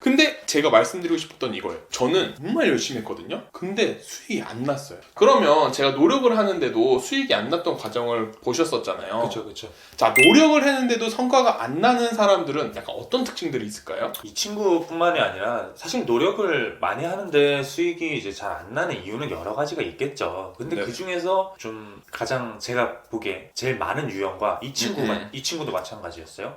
근데 제가 말씀드리고 싶었던 이거예요. 저는 정말 열심히 했거든요. 근데 수익이 안 났어요. 그러면 제가 노력을 하는데도 수익이 안 났던 과정을 보셨었잖아요. 그쵸. 자, 노력을 했는데도 성과가 안 나는 사람들은 약간 어떤 특징들이 있을까요? 이 친구뿐만이 아니라 사실 노력을 많이 하는데 수익이 이제 잘 안 나는 이유는 여러 가지가 있겠죠. 근데 네. 그 중에서 좀 가장 제가 보기에 제일 많은 유형과 이 친구도 마찬가지였어요.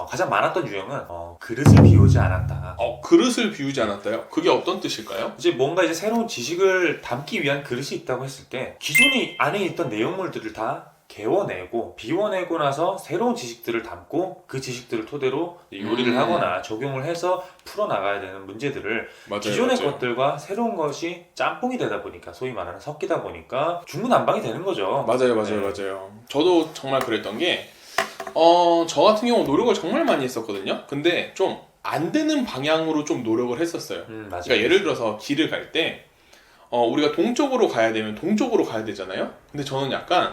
가장 많았던 유형은 그릇을 비우지 않았다. 그릇을 비우지 않았다요? 그게 어떤 뜻일까요? 이제 뭔가 이제 새로운 지식을 담기 위한 그릇이 있다고 했을 때 기존에 안에 있던 내용물들을 다 개워내고 비워내고 나서 새로운 지식들을 담고 그 지식들을 토대로 요리를 하거나 적용을 해서 풀어나가야 되는 문제들을 기존의 것들과 새로운 것이 짬뽕이 되다 보니까 소위 말하는 섞이다 보니까 중구난방이 되는 거죠. 맞아요. 저도 정말 그랬던 게 저 같은 경우 노력을 정말 많이 했었거든요. 근데 좀 안 되는 방향으로 좀 노력을 했었어요. 맞아요. 그러니까 예를 들어서 길을 갈 때 우리가 동쪽으로 가야 되면 동쪽으로 가야 되잖아요. 근데 저는 약간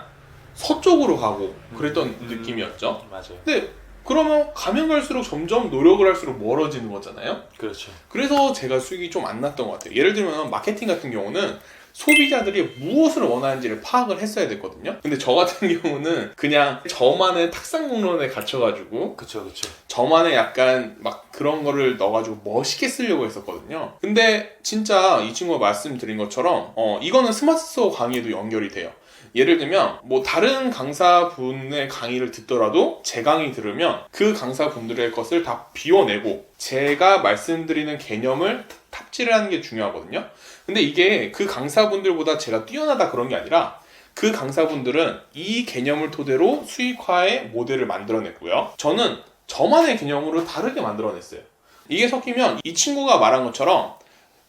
서쪽으로 가고 그랬던 느낌이었죠. 맞아요. 근데 그러면 가면 갈수록 점점 노력을 할수록 멀어지는 거잖아요. 그렇죠. 그래서 제가 수익이 좀 안 났던 것 같아요. 예를 들면 마케팅 같은 경우는 소비자들이 무엇을 원하는지를 파악을 했어야 됐거든요. 근데 저 같은 경우는 그냥 저만의 탁상공론에 갇혀가지고 그쵸. 저만의 약간 막 그런 거를 넣어가지고 멋있게 쓰려고 했었거든요. 근데 진짜 이 친구가 말씀드린 것처럼 이거는 스마트 스토어 강의에도 연결이 돼요. 예를 들면 뭐 다른 강사분의 강의를 듣더라도 제 강의 들으면 그 강사분들의 것을 다 비워내고 제가 말씀드리는 개념을 탑재를 하는 게 중요하거든요. 근데 이게 그 강사분들보다 제가 뛰어나다 그런 게 아니라 그 강사분들은 이 개념을 토대로 수익화의 모델을 만들어냈고요. 저는 저만의 개념으로 다르게 만들어냈어요. 이게 섞이면 이 친구가 말한 것처럼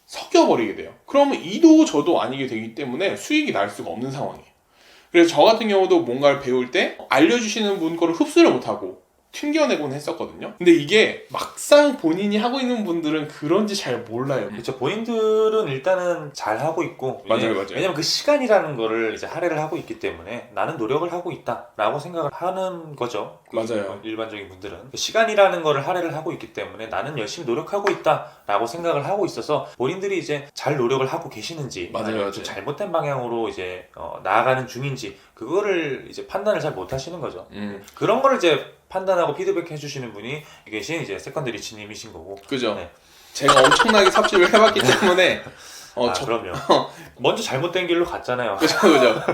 섞여버리게 돼요. 그러면 이도 저도 아니게 되기 때문에 수익이 날 수가 없는 상황이에요. 그래서 저 같은 경우도 뭔가를 배울 때 알려주시는 분 거를 흡수를 못하고 튕겨내곤 했었거든요. 근데 이게 막상 본인이 하고 있는 분들은 그런지 잘 몰라요. 그렇죠. 본인들은 일단은 잘 하고 있고 맞아요. 왜냐면 그 시간이라는 거를 이제 할애를 하고 있기 때문에 나는 노력을 하고 있다라고 생각을 하는 거죠. 맞아요. 일반적인 분들은 시간이라는 거를 할애를 하고 있기 때문에 나는 열심히 노력하고 있다라고 생각을 하고 있어서 본인들이 이제 잘 노력을 하고 계시는지 맞아요. 좀 잘못된 방향으로 이제 나아가는 중인지 그거를 이제 판단을 잘 못하시는 거죠. 그런 거를 이제 판단하고 피드백 해주시는 분이 계신 이제 세컨드 리치님이신 거고. 그죠. 네. 제가 엄청나게 삽질을 해봤기 때문에 그럼요. 먼저 잘못된 길로 갔잖아요. 그죠.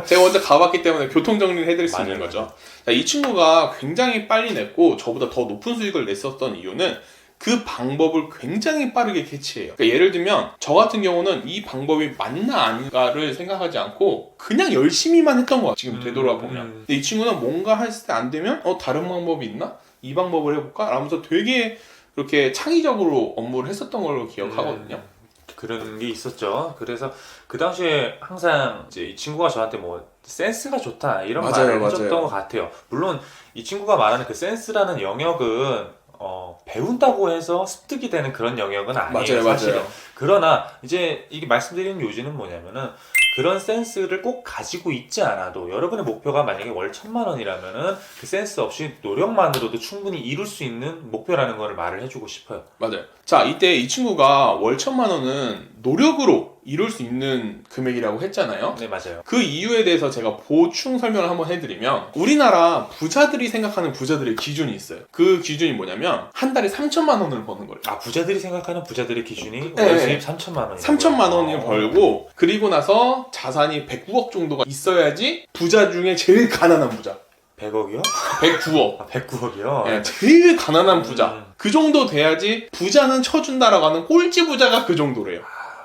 제가 먼저 가봤기 때문에 교통 정리를 해드릴 수 있는 거죠. 자, 이 친구가 굉장히 빨리 냈고 저보다 더 높은 수익을 냈었던 이유는 그 방법을 굉장히 빠르게 캐치해요. 그러니까 예를 들면 저 같은 경우는 이 방법이 맞나 아닌가를 생각하지 않고 그냥 열심히만 했던 거야. 지금 되돌아보면. 근데 이 친구는 뭔가 했을 때 안 되면 다른 방법이 있나? 이 방법을 해볼까? 라면서 되게 그렇게 창의적으로 업무를 했었던 걸로 기억하거든요. 그런 게 있었죠. 그래서 그 당시에 항상 이제 이 친구가 저한테 뭐 센스가 좋다 이런 말을 해줬던 것 같아요. 물론 이 친구가 말하는 그 센스라는 영역은 배운다고 해서 습득이 되는 그런 영역은 아니에요. 사실은. 그러나 이제 이게 말씀드리는 요지는 뭐냐면은 그런 센스를 꼭 가지고 있지 않아도 여러분의 목표가 만약에 월 1,000,000원이라면은 그 센스 없이 노력만으로도 충분히 이룰 수 있는 목표라는 거를 말을 해주고 싶어요. 맞아요. 자, 이때 이 친구가 월 1,000,000원은 노력으로 이룰 수 있는 금액이라고 했잖아요. 네, 맞아요. 그 이유에 대해서 제가 보충 설명을 한번 해드리면 우리나라 부자들이 생각하는 부자들의 기준이 있어요. 그 기준이 뭐냐면 한 달에 3,000,000 원을 버는 거예요. 부자들이 생각하는 부자들의 기준이 네. 월 수입 3,000,000원. 3,000,000 원을 벌고 그리고 나서 자산이 109억 정도가 있어야지 부자 중에 제일 가난한 부자. 100억이요? 109억. 109억이요? 네, 제일 가난한 부자. 그 정도 돼야지 부자는 쳐준다라고 하는 꼴찌 부자가 그 정도래요.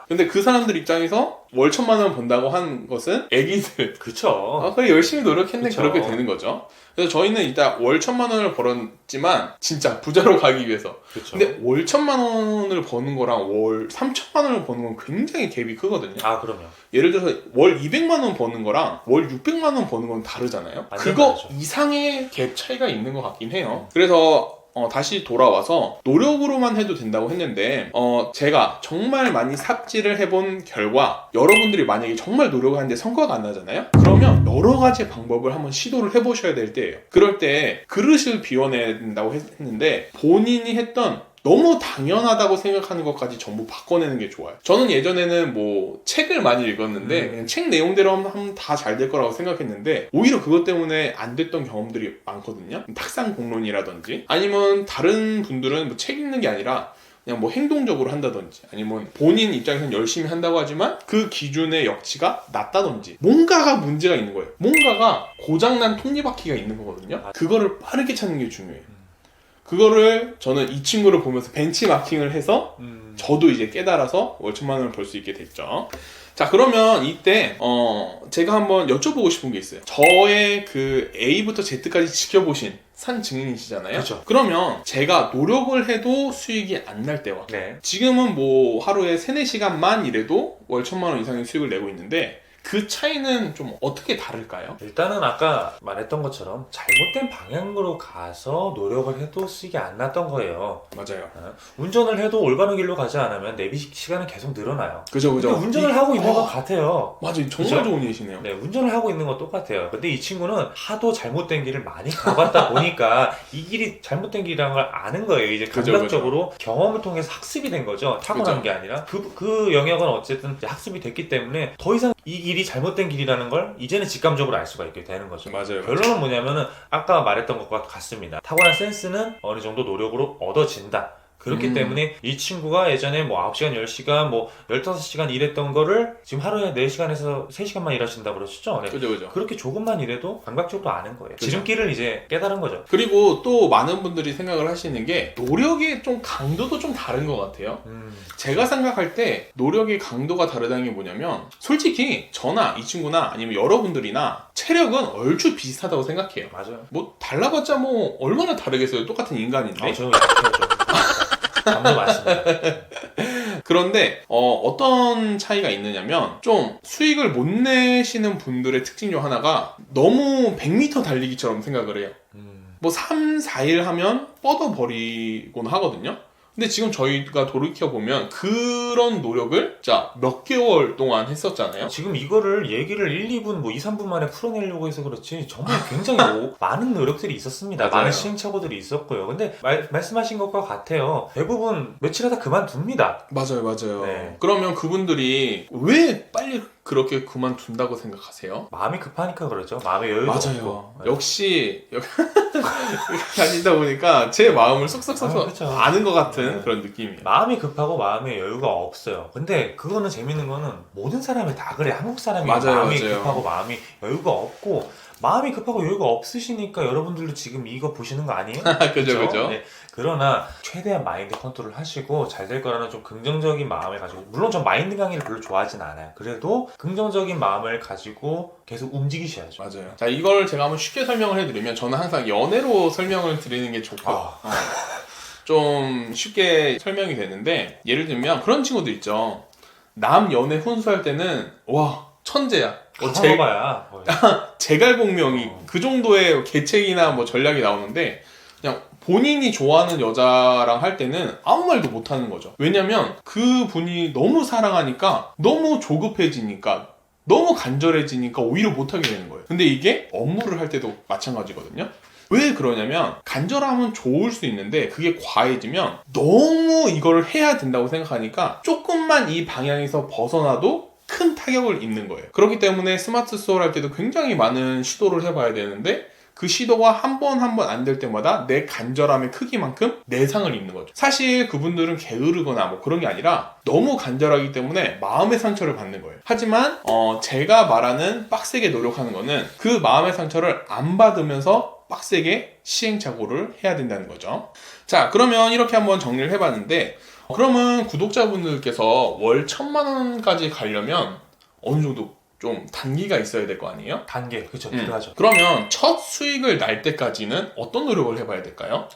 근데 그 사람들 입장에서 월 1,000,000 원 번다고 한 것은 애기들. 그쵸. 그래 열심히 노력했는데 그쵸. 그렇게 되는 거죠. 그래서 저희는 일단 월 1,000,000 원을 벌었지만 진짜 부자로 가기 위해서. 그쵸. 근데 월 1,000,000 원을 버는 거랑 월 3,000,000 원을 버는 건 굉장히 갭이 크거든요. 그럼요. 예를 들어서 월 200만 원 버는 거랑 월 600만 원 버는 건 다르잖아요. 그거 다르죠. 이상의 갭 차이가 있는 것 같긴 해요. 그래서 다시 돌아와서 노력으로만 해도 된다고 했는데 제가 정말 많이 삽질을 해본 결과 여러분들이 만약에 정말 노력을 하는데 성과가 안 나잖아요? 그러면 여러 가지 방법을 한번 시도를 해보셔야 될 때예요. 그럴 때 그릇을 비워내야 된다고 했는데 본인이 했던 너무 당연하다고 생각하는 것까지 전부 바꿔내는 게 좋아요. 저는 예전에는 뭐 책을 많이 읽었는데 그냥 책 내용대로 하면 다 잘 될 거라고 생각했는데 오히려 그것 때문에 안 됐던 경험들이 많거든요. 탁상 공론이라든지 아니면 다른 분들은 뭐 책 읽는 게 아니라 그냥 뭐 행동적으로 한다든지 아니면 본인 입장에서는 열심히 한다고 하지만 그 기준의 역치가 낮다든지 뭔가가 문제가 있는 거예요. 뭔가가 고장난 톱니바퀴가 있는 거거든요. 그거를 빠르게 찾는 게 중요해요. 그거를 저는 이 친구를 보면서 벤치마킹을 해서 저도 이제 깨달아서 월천만 원을 벌 수 있게 됐죠. 자, 그러면 이때 제가 한번 여쭤보고 싶은 게 있어요. 저의 그 A부터 Z까지 지켜보신 산 증인이시잖아요. 그렇죠. 그러면 제가 노력을 해도 수익이 안 날 때와 네. 지금은 뭐 하루에 3-4시간만 일해도 월 1,000만 원 이상의 수익을 내고 있는데 그 차이는 좀 어떻게 다를까요? 일단은 아까 말했던 것처럼 잘못된 방향으로 가서 노력을 해도 수익이 안 났던 거예요. 맞아요. 운전을 해도 올바른 길로 가지 않으면 내비 시간은 계속 늘어나요. 그죠. 근데 운전을 하고 있는 것 같아요. 맞아요. 정말 그죠? 좋은 예시네요. 네, 운전을 하고 있는 건 똑같아요. 근데 이 친구는 하도 잘못된 길을 많이 가봤다 보니까 이 길이 잘못된 길이라는 걸 아는 거예요. 이제 그죠, 감각적으로 경험을 통해서 학습이 된 거죠. 타고난 그죠. 게 아니라. 그 영역은 어쨌든 이제 학습이 됐기 때문에 더 이상 이 길이 잘못된 길이라는 걸 이제는 직감적으로 알 수가 있게 되는 거죠. 맞아요. 결론은 뭐냐면은 아까 말했던 것과 같습니다. 타고난 센스는 어느 정도 노력으로 얻어진다. 그렇기 때문에 이 친구가 예전에 뭐 9시간, 10시간, 뭐 15시간 일했던 거를 지금 하루에 4시간에서 3시간만 일하신다고 그러시죠? 네. 그죠. 그렇게 조금만 일해도 감각적으로 아는 거예요. 그죠. 지름길을 이제 깨달은 거죠. 그리고 또 많은 분들이 생각을 하시는 게 노력의 좀 강도도 좀 다른 것 같아요. 제가 생각할 때 노력의 강도가 다르다는 게 뭐냐면 솔직히 저나 이 친구나 아니면 여러분들이나 체력은 얼추 비슷하다고 생각해요. 맞아요. 뭐 달라봤자 뭐 얼마나 다르겠어요. 똑같은 인간인데. 저 약해요, 저. 감도 많습니다. 그런데 어떤 차이가 있느냐면 좀 수익을 못 내시는 분들의 특징 중 하나가 너무 100m 달리기처럼 생각을 해요. 뭐 3, 4일 하면 뻗어버리곤 하거든요. 근데 지금 저희가 돌이켜보면 그런 노력을 몇 개월 동안 했었잖아요. 지금 이거를 얘기를 1, 2분, 뭐 2, 3분 만에 풀어내려고 해서 그렇지 정말 굉장히 많은 노력들이 있었습니다. 맞아요. 많은 시행착오들이 있었고요. 근데 말씀하신 것과 같아요. 대부분 며칠 하다 그만둡니다. 맞아요. 네. 그러면 그분들이 왜 빨리 그렇게 그만둔다고 생각하세요? 마음이 급하니까 그러죠. 마음의 여유도 없고. 네. 역시 다니다 보니까 제 마음을 쏙쏙쏙 그쵸. 아는 것 같은 네. 그런 느낌이에요. 마음이 급하고 마음의 여유가 없어요. 근데 그거는 재밌는 거는 모든 사람이 다 그래. 한국 사람이 마음이 급하고 마음이 여유가 없고 마음이 급하고 여유가 없으시니까 여러분들도 지금 이거 보시는 거 아니에요? 그죠. 네. 그러나 최대한 마인드 컨트롤 하시고 잘 될 거라는 좀 긍정적인 마음을 가지고 물론 전 마인드 강의를 별로 좋아하진 않아요. 그래도 긍정적인 마음을 가지고 계속 움직이셔야죠. 맞아요. 자, 이걸 제가 한번 쉽게 설명을 해드리면 저는 항상 연애로 설명을 드리는 게 좋고 좀 쉽게 설명이 되는데 예를 들면 그런 친구들 있죠. 남 연애 훈수할 때는 와 천재야. 가봐야 제갈공명이 그 정도의 계책이나 뭐 전략이 나오는데 그냥 본인이 좋아하는 여자랑 할 때는 아무 말도 못 하는 거죠. 왜냐면 그 분이 너무 사랑하니까 너무 조급해지니까 너무 간절해지니까 오히려 못하게 되는 거예요. 근데 이게 업무를 할 때도 마찬가지거든요. 왜 그러냐면 간절하면 좋을 수 있는데 그게 과해지면 너무 이걸 해야 된다고 생각하니까 조금만 이 방향에서 벗어나도 큰 타격을 입는 거예요. 그렇기 때문에 스마트 스토어 할 때도 굉장히 많은 시도를 해봐야 되는데 그 시도가 한 번 안 될 때마다 내 간절함의 크기만큼 내상을 입는 거죠. 사실 그분들은 게으르거나 뭐 그런 게 아니라 너무 간절하기 때문에 마음의 상처를 받는 거예요. 하지만 제가 말하는 빡세게 노력하는 거는 그 마음의 상처를 안 받으면서 빡세게 시행착오를 해야 된다는 거죠. 자, 그러면 이렇게 한번 정리를 해봤는데 그러면 구독자분들께서 월 1,000만 원까지 가려면 어느 정도 좀 단기가 있어야 될 거 아니에요? 단계, 그렇죠. 필요하죠. 그러면 첫 수익을 날 때까지는 어떤 노력을 해봐야 될까요?